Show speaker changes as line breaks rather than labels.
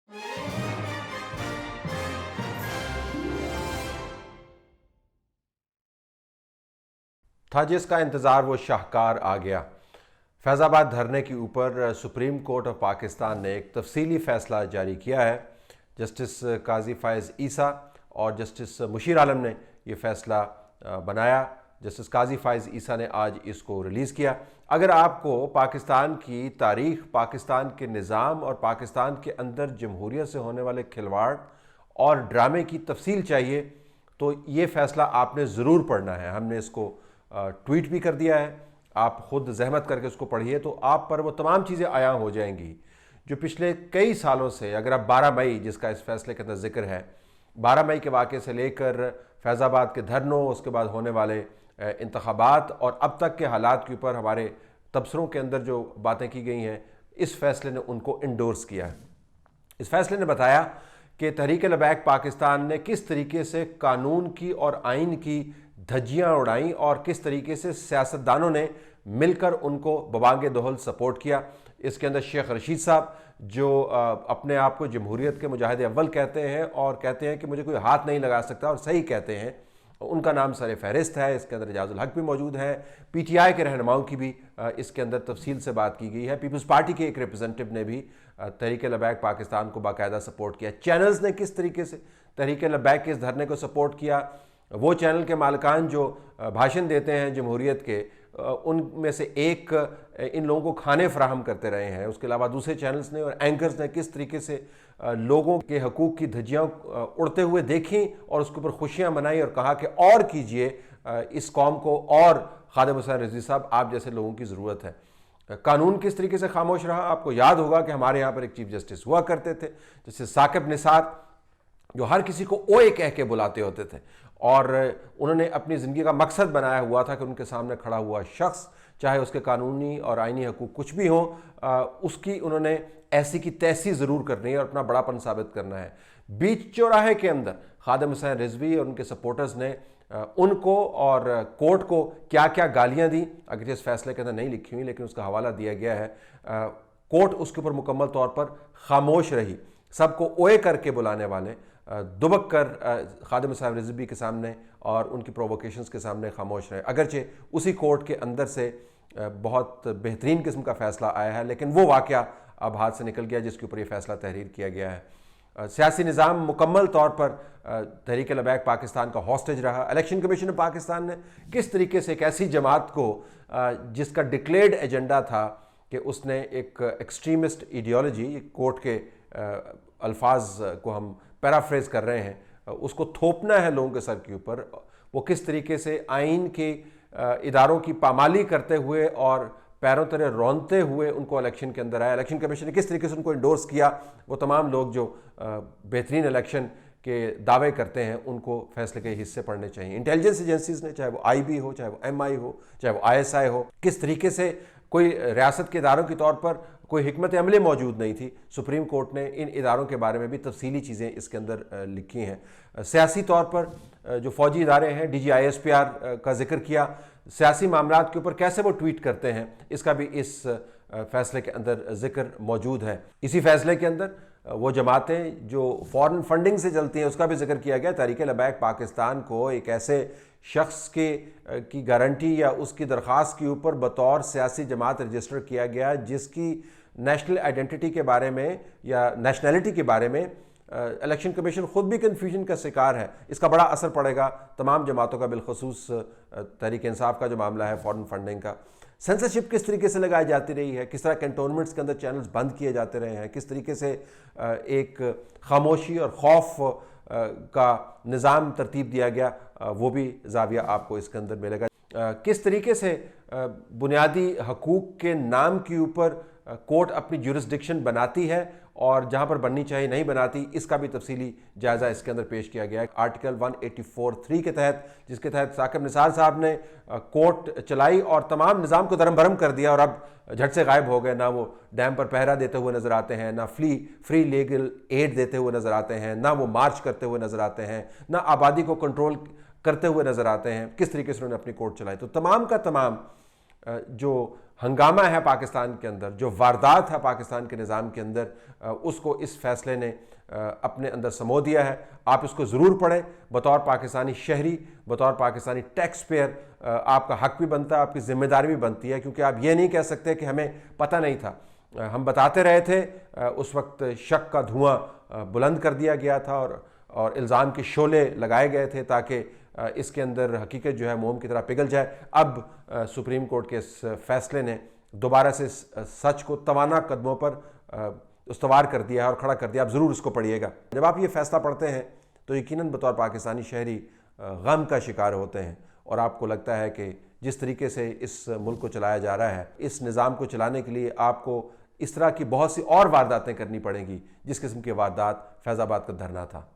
था जिसका इंतज़ार वो शाहकार आ गया। फैज़ाबाद धरने के ऊपर सुप्रीम कोर्ट ऑफ पाकिस्तान ने एक तफसीली फ़ैसला जारी किया है। जस्टिस काजी फ़ाइज़ ईसा और जस्टिस मुशीर आलम ने ये फ़ैसला बनाया। जस्टिस काजी फ़ाइज़ ईसा ने आज इसको रिलीज़ किया। अगर आपको पाकिस्तान की तारीख़, पाकिस्तान के निज़ाम और पाकिस्तान के अंदर जमहूरियत से होने वाले खिलवाड़ और ड्रामे की तफसील चाहिए तो ये फ़ैसला आपने ज़रूर पढ़ना है। हमने इसको ट्वीट भी कर दिया है, आप ख़ुद जहमत करके उसको पढ़िए तो आप पर वो तमाम चीज़ें आया हो जाएंगी जो पिछले कई सालों से, अगर आप 12 मई जिसका इस फैसले के अंदर जिक्र है, 12 मई के वाक़े से लेकर फैज़ाबाद के धरनों, उसके बाद होने वाले इंतखाबात और अब तक के हालात के ऊपर हमारे तबसरों के अंदर जो बातें की गई हैं, इस फैसले ने उनको इंडोर्स किया है। इस फैसले ने बताया कि तहरीक लबैक पाकिस्तान ने किस तरीके से कानून की और आइन की धज्जियाँ उड़ाई और किस तरीके से सियासतदानों ने मिलकर उनको बबांगे दोहल सपोर्ट किया। इसके अंदर शेख रशीद साहब जो अपने आप को जमहूरियत के मुजाहिद अव्वल कहते हैं और कहते हैं कि मुझे कोई हाथ नहीं लगा सकता, और सही कहते हैं, उनका नाम सर फहरिस्त है। इसके अंदर एजाजुल हक भी मौजूद है। PTI के रहनुमाओं की भी इसके अंदर तफसील से बात की गई है। पीपल्स पार्टी के एक रिप्रेजेंटेटिव ने भी तहरीक लबैक पाकिस्तान को बाकायदा सपोर्ट किया। चैनल्स ने किस तरीके से तहरीक लबैक के इस धरने को सपोर्ट किया, वो चैनल के मालिकान जो भाषण देते हैं जमहूरियत के, उनमें से एक इन लोगों को खाने फराहम करते रहे हैं। उसके अलावा दूसरे चैनल्स ने और एंकर्स ने किस तरीके से लोगों के हकूक़ की धज्जियाँ उड़ते हुए देखी और उसके ऊपर खुशियाँ मनाई और कहा कि और कीजिए इस कौम को, और खादिम हुसैन रिजवी साहब आप जैसे लोगों की ज़रूरत है। कानून किस तरीके से खामोश रहा, आपको याद होगा कि हमारे यहाँ पर एक चीफ जस्टिस हुआ करते थे जैसे साकिब निसार, जो हर किसी को ओए कह के बुलाते होते थे, और उन्होंने अपनी ज़िंदगी का मकसद बनाया हुआ था कि उनके सामने खड़ा हुआ शख्स, चाहे उसके कानूनी और आइनी हकूक़ कुछ भी हों, उसकी उन्होंने ऐसी की तैसी ज़रूर करनी है और अपना बड़ापन साबित करना है। बीच चौराहे के अंदर खादिम हुसैन रिजवी और उनके सपोर्टर्स ने उनको और कोर्ट को क्या क्या गालियाँ दी, अगर इस फैसले के अंदर नहीं लिखी हुई लेकिन उसका हवाला दिया गया है। कोर्ट उसके ऊपर मुकम्मल तौर पर खामोश रही। सबको ओए करके बुलाने वाले दुबक कर खादिम हुसैन रिजवी के सामने और उनकी प्रोवोकेशंस के सामने खामोश रहे। अगरचे उसी कोर्ट के अंदर से बहुत बेहतरीन किस्म का फ़ैसला आया है, लेकिन वो वाक़या अब हाथ से निकल गया जिसके ऊपर ये फ़ैसला तहरीर किया गया है। सियासी निज़ाम मुकम्मल तौर पर तहरीक लबैक पाकिस्तान का हॉस्टेज रहा। इलेक्शन कमीशन पाकिस्तान ने किस तरीके से एक ऐसी जमात को जिसका डिक्लेयर्ड एजेंडा था कि उसने एक एक्सट्रीमिस्ट आइडियोलॉजी, कोर्ट के अल्फाज को हम पैराफ्रेज कर रहे हैं, उसको थोपना है लोगों के सर के ऊपर, वो किस तरीके से आइन के इदारों की पामाली करते हुए और पैरों तले रौंदते हुए उनको इलेक्शन के अंदर आया। इलेक्शन कमीशन ने किस तरीके से उनको इंडोर्स किया। वो तमाम लोग जो बेहतरीन इलेक्शन के दावे करते हैं उनको फैसले के हिस्से पढ़ने चाहिए। इंटेलिजेंस एजेंसीज ने, चाहे वो IB हो, चाहे वो MI हो, चाहे वो ISI हो, किस तरीके से कोई रियासत के इदारों के तौर पर कोई हिकमत अमली मौजूद नहीं थी। सुप्रीम कोर्ट ने इन इदारों के बारे में भी तफसीली चीज़ें इसके अंदर लिखी हैं। सियासी तौर पर जो फ़ौजी इदारे हैं, DG ISPR का जिक्र किया, सियासी मामलात के ऊपर कैसे वो ट्वीट करते हैं, इसका भी इस फैसले के अंदर जिक्र मौजूद है। इसी फैसले के अंदर वो जमातें जो फ़ॉरेन फंडिंग से चलती हैं उसका भी जिक्र किया गया। तहरीक लबैक पाकिस्तान को एक ऐसे शख्स की गारंटी या उसकी दरख्वास्त के ऊपर बतौर सियासी जमात रजिस्टर किया गया जिसकी नेशनल आइडेंटिटी के बारे में या नेशनैलिटी के बारे में इलेक्शन कमीशन ख़ुद भी कन्फ्यूजन का शिकार है। इसका बड़ा असर पड़ेगा तमाम जमातों का, बिलखसूस तहरीक इंसाफ का जो मामला है फॉरेन फंडिंग का। सेंसरशिप किस तरीके से लगाई जाती रही है, किस तरह कैंटोनमेंट्स के अंदर चैनल्स बंद किए जाते रहे हैं, किस तरीके से एक खामोशी और खौफ का निज़ाम तरतीब दिया गया, वो भी जाविया आपको इसके अंदर मिलेगा। किस तरीके से बुनियादी हकूक़ के नाम के ऊपर कोर्ट अपनी ज्यूरिसडिक्शन बनाती है और जहां पर बननी चाहिए नहीं बनाती, इसका भी तफसीली जायज़ा इसके अंदर पेश किया गया है। आर्टिकल 184(3) के तहत, जिसके तहत साकिब निसार साहब ने कोर्ट चलाई और तमाम निज़ाम को दरम भरम कर दिया और अब झट से गायब हो गए। ना वो डैम पर पहरा देते हुए नज़र आते हैं, ना फ्री लीगल एड देते हुए नज़र आते हैं, ना वो मार्च करते हुए नज़र आते हैं, ना आबादी को कंट्रोल करते हुए नज़र आते हैं। किस तरीके से उन्होंने अपनी कोर्ट चलाई। तो तमाम का तमाम जो हंगामा है पाकिस्तान के अंदर, जो वारदात है पाकिस्तान के निज़ाम के अंदर, उसको इस फैसले ने अपने अंदर समो दिया है। आप इसको ज़रूर पढ़ें। बतौर पाकिस्तानी शहरी, बतौर पाकिस्तानी टैक्स पेयर, आपका हक भी बनता है, आपकी ज़िम्मेदारी भी बनती है, क्योंकि आप ये नहीं कह सकते कि हमें पता नहीं था। हम बताते रहे थे, उस वक्त शक का धुआं बुलंद कर दिया गया था और इल्ज़ाम के शोले लगाए गए थे ताकि इसके अंदर हकीकत जो है मोम की तरह पिघल जाए। अब सुप्रीम कोर्ट के इस फैसले ने दोबारा से सच को तवाना कदमों पर उस्तवार कर दिया है और खड़ा कर दिया। आप ज़रूर इसको पढ़िएगा। जब आप ये फ़ैसला पढ़ते हैं तो यकीनन बतौर पाकिस्तानी शहरी गम का शिकार होते हैं और आपको लगता है कि जिस तरीके से इस मुल्क को चलाया जा रहा है, इस निज़ाम को चलाने के लिए आपको इस तरह की बहुत सी और वारदातें करनी पड़ेंगी जिस किस्म की वारदात फैज़ाबाद का धरना था।